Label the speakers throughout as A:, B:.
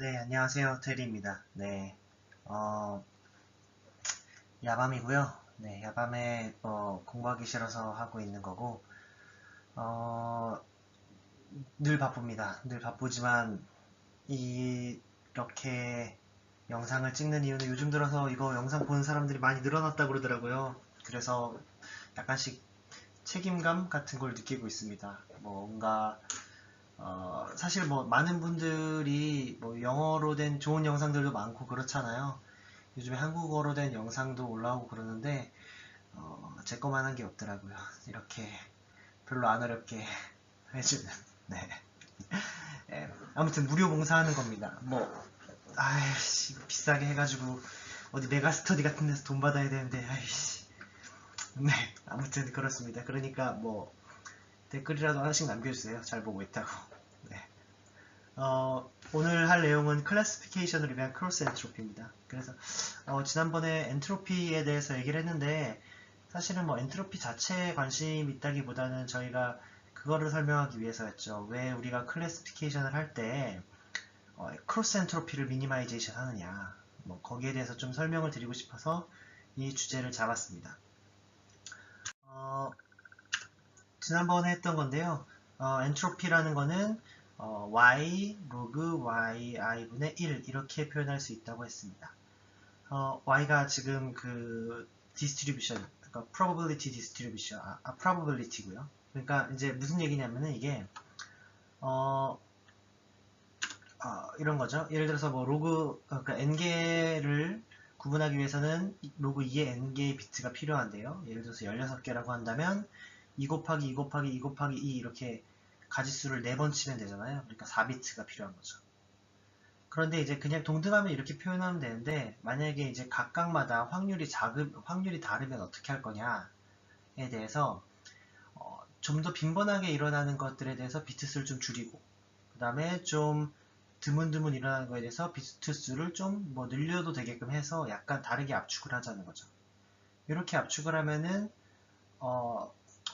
A: 네, 안녕하세요. 테리입니다. 네, 야밤이고요. 네, 야밤에 공부하기 싫어서 하고 있는 거고, 어, 늘 바쁩니다. 늘 바쁘지만 이렇게 영상을 찍는 이유는 요즘 들어서 이거 영상 보는 사람들이 많이 늘어났다고 그러더라고요. 그래서 약간씩 책임감 같은 걸 느끼고 있습니다. 뭔가 사실 뭐 많은 분들이 뭐 영어로 된 좋은 영상들도 많고 그렇잖아요. 요즘에 한국어로 된 영상도 올라오고 그러는데 제 거만 한 게 없더라고요. 이렇게 별로 안 어렵게 해주는. 네. 예, 아무튼 무료 봉사하는 겁니다. 뭐 아이씨 비싸게 해가지고 어디 메가스터디 같은 데서 돈 받아야 되는데 아이씨. 네, 아무튼 그렇습니다. 그러니까 뭐 댓글이라도 하나씩 남겨주세요. 잘 보고 있다고. 네. 오늘 할 내용은 클래시피케이션을 위한 크로스 엔트로피입니다. 그래서 지난번에 엔트로피에 대해서 얘기를 했는데 사실은 뭐 엔트로피 자체에 관심 있다기보다는 저희가 그거를 설명하기 위해서였죠. 왜 우리가 클래시피케이션을 할 때 크로스 엔트로피를 미니마이제이션 하느냐, 뭐 거기에 대해서 좀 설명을 드리고 싶어서 이 주제를 잡았습니다. 지난번에 했던 건데요. 엔트로피라는 거는 y 로그 yi 분의 1 이렇게 표현할 수 있다고 했습니다. y가 지금 그 distribution, 그러니까 probability distribution, probability고요. 그러니까 이제 무슨 얘기냐면은 이게 이런 거죠. 예를 들어서 뭐 로그, 그러니까 n개를 구분하기 위해서는 로그 2의 n개의 비트가 필요한데요. 예를 들어서 16개라고 한다면 2 곱하기 2 곱하기 2 곱하기 2 이렇게 가지수를 4번 치면 되잖아요. 그러니까 4비트가 필요한 거죠. 그런데 이제 그냥 동등하면 이렇게 표현하면 되는데 만약에 이제 각각마다 확률이 다르면 어떻게 할 거냐에 대해서 좀 더 빈번하게 일어나는 것들에 대해서 비트 수를 좀 줄이고 그 다음에 좀 드문드문 일어나는 거에 대해서 비트 수를 좀 뭐 늘려도 되게끔 해서 약간 다르게 압축을 하자는 거죠. 이렇게 압축을 하면은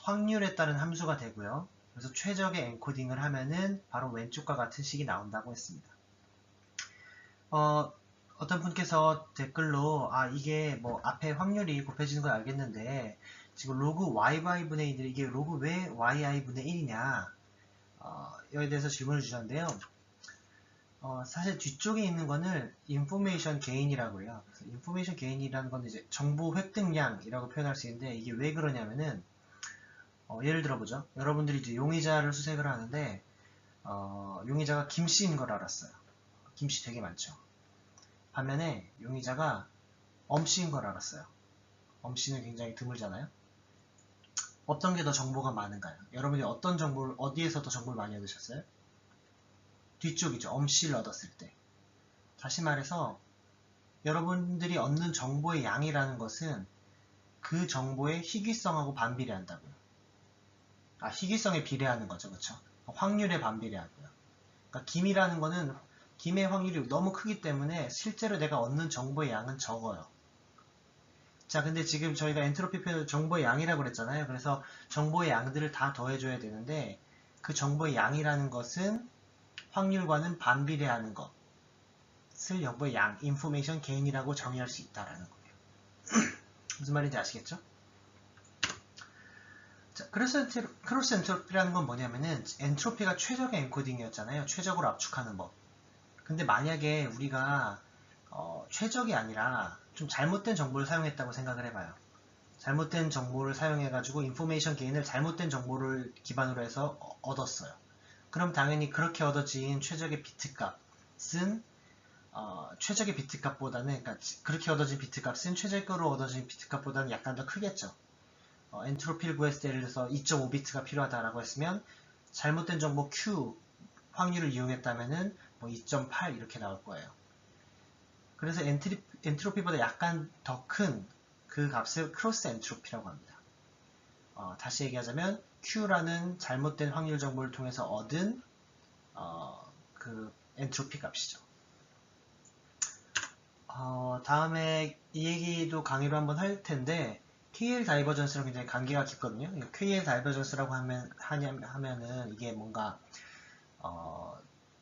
A: 확률에 따른 함수가 되고요. 그래서 최적의 엔코딩을 하면은 바로 왼쪽과 같은 식이 나온다고 했습니다. 어떤 분께서 댓글로 이게 뭐 앞에 확률이 곱해지는 걸 알겠는데 지금 로그 yy분의 1 이게 로그 왜 yi분의 1이냐 여기에 대해서 질문을 주셨는데요. 사실 뒤쪽에 있는 거는 인포메이션 게인이라고 해요. 그래서 인포메이션 게인이라는 건 이제 정보 획득량이라고 표현할 수 있는데 이게 왜 그러냐면은 예를 들어보죠. 여러분들이 이제 용의자를 수색을 하는데 용의자가 김씨인 걸 알았어요. 김씨 되게 많죠. 반면에 용의자가 엄씨인 걸 알았어요. 엄씨는 굉장히 드물잖아요. 어떤 게 더 정보가 많은가요? 여러분이 어떤 정보를 어디에서 더 정보를 많이 얻으셨어요? 뒤쪽이죠. 엄씨를 얻었을 때. 다시 말해서 여러분들이 얻는 정보의 양이라는 것은 그 정보의 희귀성하고 반비례한다고요. 희귀성에 비례하는 거죠. 그렇죠? 확률에 반비례하고요. 그러니까 김이라는 거는 김의 확률이 너무 크기 때문에 실제로 내가 얻는 정보의 양은 적어요. 자, 근데 지금 저희가 엔트로피 표현 정보의 양이라고 그랬잖아요. 그래서 정보의 양들을 다 더해줘야 되는데 그 정보의 양이라는 것은 확률과는 반비례하는 것을 정보의 양, 인포메이션 게인이라고 정의할 수 있다라는 거예요. 무슨 말인지 아시겠죠? 자, 크로스 엔트로피라는 건 뭐냐면은 엔트로피가 최적의 엔코딩이었잖아요. 최적으로 압축하는 법. 근데 만약에 우리가 최적이 아니라 좀 잘못된 정보를 사용했다고 생각을 해봐요. 잘못된 정보를 사용해가지고 인포메이션 게인을 잘못된 정보를 기반으로 해서 얻었어요. 그럼 당연히 그렇게 얻어진 최적의 비트값은 최적의 비트값보다는 그러니까 그렇게 얻어진 비트값은 최적으로 얻어진 비트값보다는 약간 더 크겠죠. 엔트로피를 구했을 때 예를 들어서 2.5비트가 필요하다라고 했으면 잘못된 정보 Q 확률을 이용했다면은 뭐 2.8 이렇게 나올 거예요. 그래서 엔트로피보다 약간 더 큰 그 값을 크로스 엔트로피라고 합니다. 다시 얘기하자면 Q라는 잘못된 확률 정보를 통해서 얻은 그 엔트로피 값이죠. 다음에 이 얘기도 강의로 한번 할 텐데 KL 다이버전스랑 굉장히 관계가 깊거든요. KL 다이버전스라고 하면은 이게 뭔가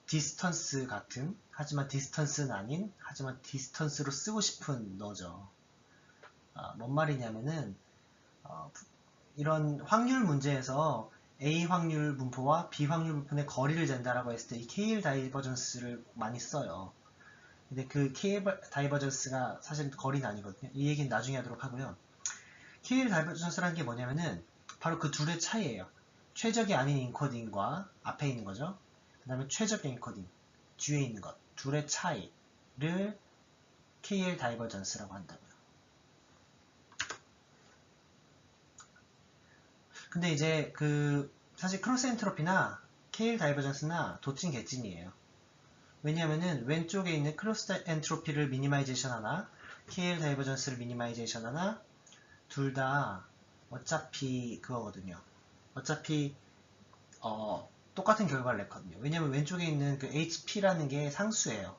A: 디스턴스 같은, 하지만 디스턴스는 아닌, 하지만 디스턴스로 쓰고 싶은 너죠. 뭔 말이냐면은 이런 확률 문제에서 A 확률 분포와 B 확률 분포의 거리를 잰다라고 했을 때 이 KL 다이버전스를 많이 써요. 근데 그 KL 다이버전스가 사실 거리는 아니거든요. 이 얘기는 나중에 하도록 하고요. KL 다이버전스라는 게 뭐냐면은 바로 그 둘의 차이예요. 최적이 아닌 인코딩과 앞에 있는 거죠. 그 다음에 최적 인코딩, 뒤에 있는 것. 둘의 차이를 KL 다이버전스라고 한다고요. 근데 이제 사실 크로스 엔트로피나 KL 다이버전스나 도찐 개찐이에요. 왜냐면은 왼쪽에 있는 크로스 엔트로피를 미니마이제이션 하나, KL 다이버전스를 미니마이제이션 하나, 둘 다 어차피 그거거든요. 어차피 똑같은 결과를 냈거든요. 왜냐면 왼쪽에 있는 그 HP라는 게 상수예요.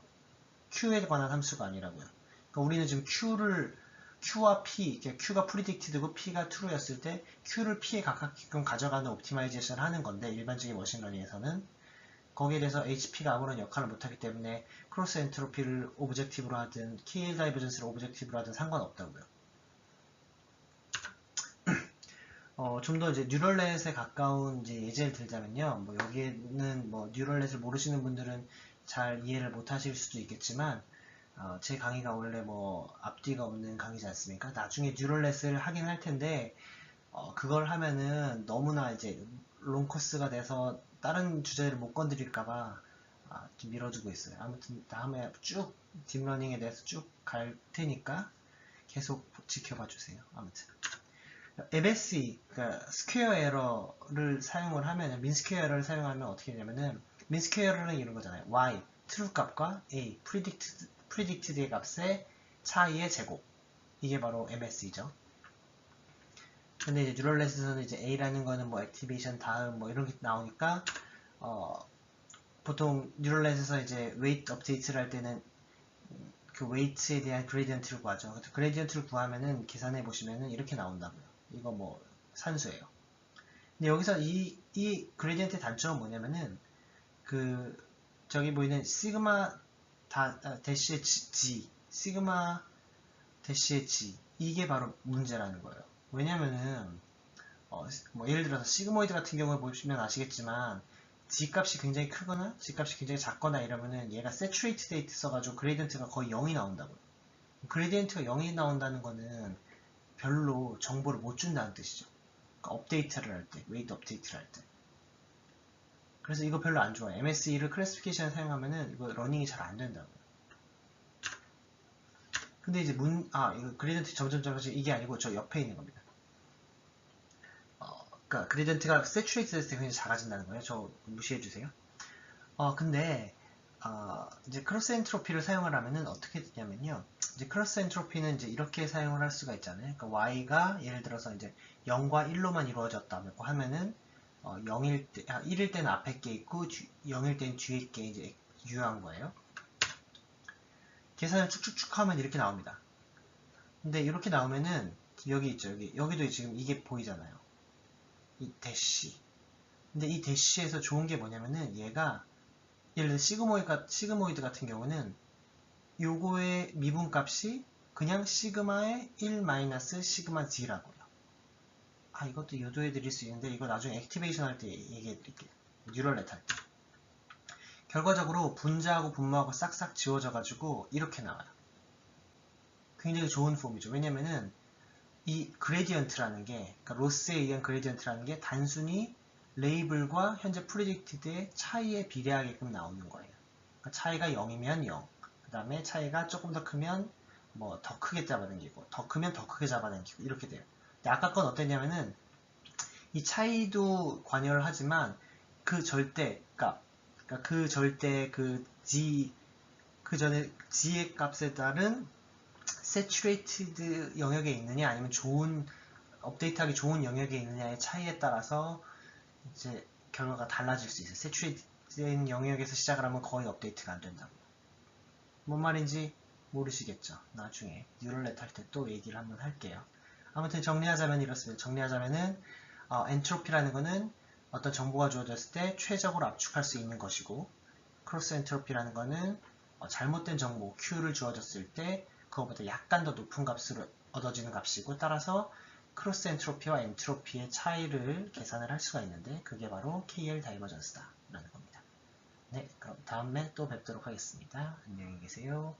A: Q에 관한 함수가 아니라고요. 그러니까 우리는 지금 Q와 P, Q가 predicted고 P가 true였을 때 Q를 P에 가깝게끔 가져가는 옵티마이제이션을 하는 건데 일반적인 머신러닝에서는 거기에 대해서 HP가 아무런 역할을 못하기 때문에 크로스 엔트로피를 오브젝티브로 하든 KL 다이버전스를 오브젝티브로 하든 상관없다고요. 좀 더 이제 뉴럴넷에 가까운 이제 예제를 들자면요. 뭐 여기에는 뭐 뉴럴넷을 모르시는 분들은 잘 이해를 못 하실 수도 있겠지만, 제 강의가 원래 뭐 앞뒤가 없는 강의지 않습니까? 나중에 뉴럴넷을 하긴 할 텐데, 그걸 하면은 너무나 이제 롱코스가 돼서 다른 주제를 못 건드릴까봐 좀 밀어두고 있어요. 아무튼 다음에 쭉 딥러닝에 대해서 쭉 갈 테니까 계속 지켜봐 주세요. 아무튼. MSE, 그러니까 스퀘어 에러를 사용을 하면, 민스퀘어 에러를 사용하면 어떻게 되냐면은, 민스퀘어 에러는 이런 거잖아요. y, true 값과 a, predicted의 값의 차이의 제곱. 이게 바로 MSE죠. 근데 이제 뉴럴넷에서는 이제 a라는 거는 뭐 액티베이션 다음 뭐 이런 게 나오니까, 보통 뉴럴넷에서 이제 웨이트 업데이트를 할 때는 그 웨이트에 대한 그레디언트를 구하죠. 그레디언트를 구하면은 계산해 보시면은 이렇게 나온다고요. 이거 뭐 산수예요. 근데 여기서 이 그레디언트의 단점은 뭐냐면은 저기 보이는 시그마 대시의 G, 시그마 대시의 G 이게 바로 문제라는 거예요. 왜냐면은 뭐 예를 들어서 시그모이드 같은 경우에 보시면 아시겠지만 G 값이 굉장히 크거나 G 값이 굉장히 작거나 이러면은 얘가 세츄레이트 데이트 써가지고 그레디언트가 거의 0이 나온다고요. 그레디언트가 0이 나온다는 거는 별로 정보를 못 준다는 뜻이죠. 그러니까 업데이트를 할 때, 웨이트 업데이트를 할 때. 그래서 이거 별로 안 좋아요. MSE를 클래시피케이션 사용하면은 이거 러닝이 잘 안 된다고요. 근데 이제 이거 그레디언트 점점점 이게 아니고 저 옆에 있는 겁니다. 그러니까 그레디언트가 세츄레이트 됐을 때 굉장히 작아진다는 거예요. 저 무시해주세요. 근데 이제 크로스 엔트로피를 사용을 하면은 어떻게 되냐면요. 이제 크로스 엔트로피는 이제 이렇게 사용을 할 수가 있잖아요. 그러니까 y가 예를 들어서 이제 0과 1로만 이루어졌다고 하면은 1일 때는 앞에 게 있고 0일 때는 뒤에 게 이제 유효한 거예요. 계산을 쭉쭉쭉 하면 이렇게 나옵니다. 근데 이렇게 나오면은 여기 있죠. 여기도 지금 이게 보이잖아요. 이 대시. 근데 이 대시에서 좋은 게 뭐냐면은 얘가 예를 들어 시그모이드 같은 경우는 요거의 미분값이 그냥 시그마의 1 마이너스 시그마 D라고요. 이것도 유도해 드릴 수 있는데 이거 나중에 액티베이션 할 때 얘기해 드릴게요. 뉴럴넷 할 때. 결과적으로 분자하고 분모하고 싹싹 지워져 가지고 이렇게 나와요. 굉장히 좋은 폼이죠. 왜냐면은 이 그레디언트라는 게, 그러니까 로스에 의한 그레디언트라는 게 단순히 레이블과 현재 프리딕티드의 차이에 비례하게끔 나오는 거예요. 그러니까 차이가 0이면 0, 그 다음에 차이가 조금 더 크면 뭐 더 크게 잡아당기고, 더 크면 더 크게 잡아당기고 이렇게 돼요. 근데 아까 건 어땠냐면은 이 차이도 관여를 하지만 그 절대, 그러니까 그 절대 G 그 전에 G의 값에 따른 세츄레이티드 영역에 있느냐 아니면 업데이트하기 좋은 영역에 있느냐의 차이에 따라서 이제 결과가 달라질 수 있어요. 세츄레이트된 영역에서 시작을 하면 거의 업데이트가 안 된다고. 뭔 말인지 모르시겠죠. 나중에 뉴럴넷 할 때 또 얘기를 한번 할게요. 아무튼 정리하자면 이렇습니다. 정리하자면은 엔트로피라는 거는 어떤 정보가 주어졌을 때 최적으로 압축할 수 있는 것이고, 크로스 엔트로피라는 거는 잘못된 정보 Q를 주어졌을 때 그거보다 약간 더 높은 값으로 얻어지는 값이고, 따라서 크로스 엔트로피와 엔트로피의 차이를 계산을 할 수가 있는데 그게 바로 KL 다이버전스다 라는 겁니다. 네, 그럼 다음에 또 뵙도록 하겠습니다. 안녕히 계세요.